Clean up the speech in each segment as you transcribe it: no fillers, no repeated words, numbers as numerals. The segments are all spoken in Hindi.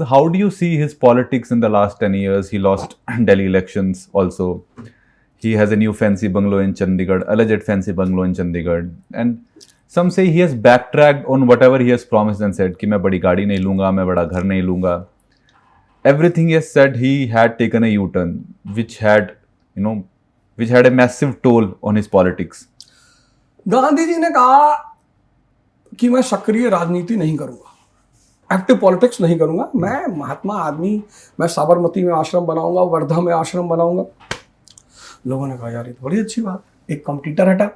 how do you see his politics in the last 10 years? He lost Delhi elections also. He has a new fancy bungalow in Chandigarh, alleged fancy bungalow in Chandigarh. And some say he has backtracked on whatever he has promised and said कि मैं बड़ी गाड़ी नहीं लूँगा, मैं बड़ा घर नहीं लूँगा. Everything he has said, he had taken a U-turn, which had a massive toll on his politics. Gandhi ji ने कहा कि मैं सक्रिय राजनीति नहीं करूंगा, एक्टिव पॉलिटिक्स नहीं करूंगा, मैं महात्मा आदमी, मैं साबरमती में आश्रम बनाऊंगा, वर्धा में आश्रम बनाऊंगा. लोगों ने कहा यार ये तो बड़ी अच्छी बात, एक कॉम्पिटिटर हटा.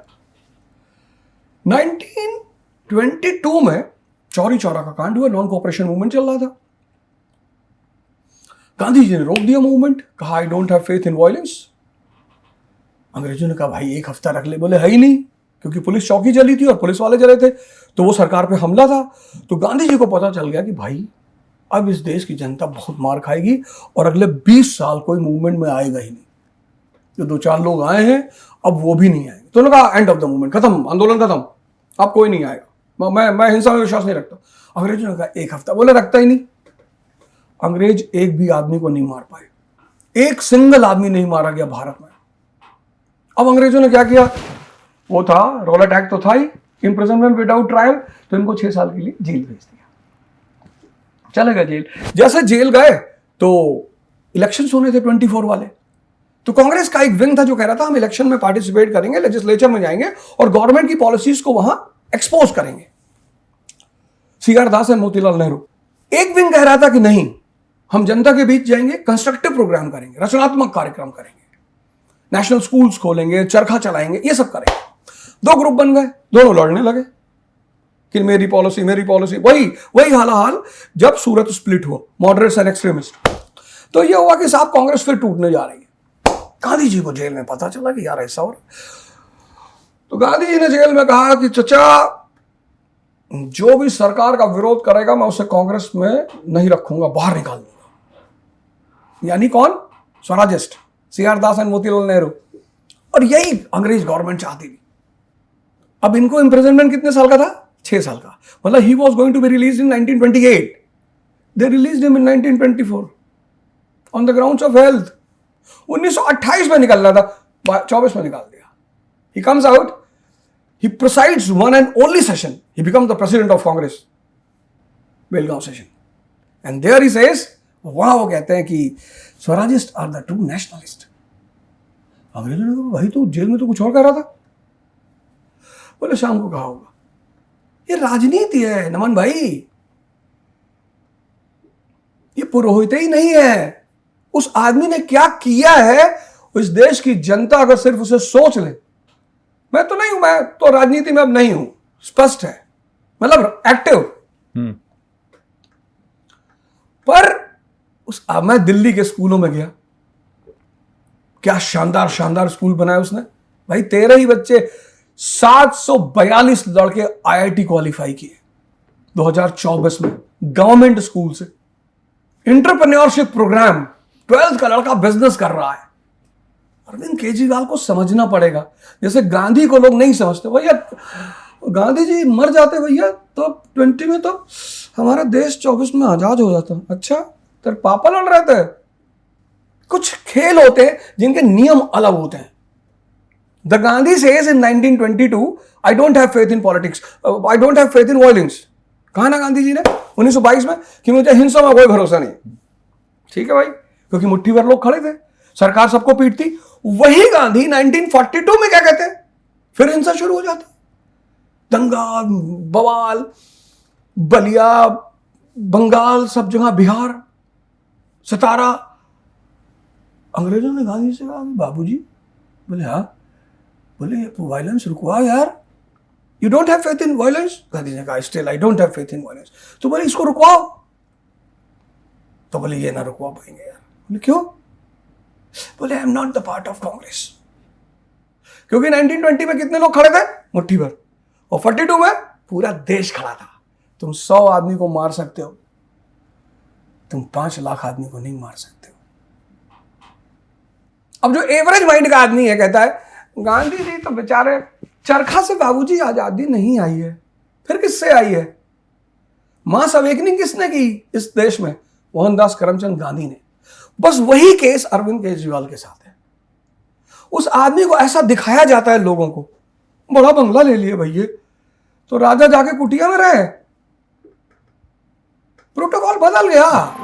1922 में चौरी चौरा का कांड हुआ, नॉन कोऑपरेशन मूवमेंट चल रहा था. गांधी जी ने रोक दिया मूवमेंट, कहा I don't have faith in violence. अंग्रेजों ने कहा भाई एक हफ्ता रख ले, बोले है ही नहीं, क्योंकि पुलिस चौकी जली थी और पुलिस वाले जले थे, तो वो सरकार पे हमला था. तो गांधी जी को पता चल गया कि भाई अब इस देश की जनता बहुत मार खाएगी और अगले 20 साल कोई मूवमेंट में आएगा ही नहीं. जो 2-4 लोग आए हैं अब वो भी नहीं आएंगे. तो उन्होंने कहा एंड ऑफ द मूवमेंट, खत्म, आंदोलन खत्म, अब कोई नहीं आएगा. मैं हिंसा में विश्वास नहीं रखता. अंग्रेजों ने कहा एक हफ्ता, बोले रखता ही नहीं. अंग्रेज एक भी आदमी को नहीं मार पाए, एक सिंगल आदमी नहीं मारा गया भारत में. अब अंग्रेजों ने क्या किया, वो था रॉलेट एक्ट तो था ही, इम्प्रिजनमेंट विदाउट ट्रायल, तो इनको 6 साल के लिए जेल भेज दिया. चले गए जेल. जैसे जेल गए तो इलेक्शंस होने थे 24 वाले. तो कांग्रेस का एक विंग था जो कह रहा था हम इलेक्शन में पार्टिसिपेट करेंगे, लेजिस्लेचर में जाएंगे और गवर्नमेंट की पॉलिसीज को वहां एक्सपोज करेंगे. सी.आर. दास और मोतीलाल नेहरू. एक विंग कह रहा था कि नहीं, हम जनता के बीच जाएंगे, कंस्ट्रक्टिव प्रोग्राम करेंगे, रचनात्मक कार्यक्रम करेंगे, नेशनल स्कूल्स खोलेंगे, चरखा चलाएंगे, ये सब करेंगे. 2 ग्रुप बन गए, दोनों लड़ने लगे कि मेरी पॉलिसी मेरी पॉलिसी. वही हाल जब सूरत स्प्लिट हुआ, मॉडरेट्स एंड एक्सट्रीमिस्ट. तो ये हुआ कि साहब कांग्रेस फिर टूटने जा रही है. गांधी जी को जेल में पता चला कि यार ऐसा हो रहा. तो गांधी जी ने जेल में कहा कि चचा जो भी सरकार का विरोध करेगा मैं उसे कांग्रेस में नहीं रखूंगा, बाहर निकाल दूंगा. यानी कौन? Swarajist, CR. Das and Motilal Nehru. और यही अंग्रेज गवर्नमेंट चाहती थी. अब इनको इंप्रिजनमेंट कितने साल का था? 6 साल का. मतलब he was going to be release in 1928. They release him in 1924 on the grounds of health. 1928 में निकलना था, 24 में निकाल दिया. He comes out, he presides one and only session. He becomes the president of Congress, Belgaum session. And there he says, वहां वो कहते हैं कि Swarajist are the true nationalist. अंग्रेजों ने कहा भाई तो जेल में तो कुछ और कह रहा था. बोले शाम को कहा होगा. ये राजनीति है नमन भाई, ये पुरोहित ही नहीं है. उस आदमी ने क्या किया है, इस देश की जनता अगर सिर्फ उसे सोच ले. मैं तो नहीं हूं, मैं तो राजनीति में अब नहीं हूं, स्पष्ट है, मतलब एक्टिव. पर मैं दिल्ली के स्कूलों में गया, क्या शानदार शानदार स्कूल बनाए उसने भाई. 13 ही बच्चे, 742 लड़के आईआईटी क्वालिफाई किए 2024 में गवर्नमेंट स्कूल से. एंटरप्रेन्योरशिप प्रोग्राम, 12th का लड़का बिजनेस कर रहा है. अरविंद केजरीवाल को समझना पड़ेगा, जैसे गांधी को लोग नहीं समझते. भैया गांधी जी मर जाते भैया तो 20 में तो हमारा देश 24 में आजाद हो जाता. अच्छा तेरे पापा लड़ रहे थे. कुछ खेल होते हैं जिनके नियम अलग होते हैं. The Gandhi says in 1922 I don't have faith in politics, I don't have faith in violence. कहा ना गांधी जी ने 1922 में कि मुझे हिंसा में कोई भरोसा नहीं. ठीक है भाई, क्योंकि मुट्ठी भर लोग खड़े थे, सरकार सबको पीटती. वही गांधी 1942 में क्या कहते हैं, फिर हिंसा शुरू हो जाती. दंगा, बवाल, बलिया, बंगाल, सब जगह, बिहार, सतारा. अंग्रेजों ने गांधी से कहा बाबूजी, बोले हाँ, बोले वायलेंस रुकवा यार, you don't have faith in violence. Gandhi ने कहा still I don't have faith in violence. तो बोले इसको रुकवाओ. तो बोले ये ना रुकवा पाएंगे यार. बोले क्यों? बोले I am not the part of Congress. क्योंकि 1920 में कितने लोग खड़े थे? मुट्ठी भर. और 42 में पूरा देश खड़ा था. तुम 100 आदमी को मार सकते हो, तुम 5 लाख आदमी को नहीं मार सकते हो. अब जो एवरेज माइंड का आदमी है कहता है गांधी जी तो बेचारे चरखा से बाबूजी आजादी नहीं आई है, फिर किससे आई है? मास अवेकनिंग किसने की इस देश में? मोहनदास करमचंद गांधी ने। बस वही केस अरविंद केजरीवाल के साथ है। उस आदमी को ऐसा दिखाया जाता है लोगों को, बड़ा बंगला ले लिए भैया, तो राजा जाके कुटिया में रहे। प्रोटोकॉल बदल गया।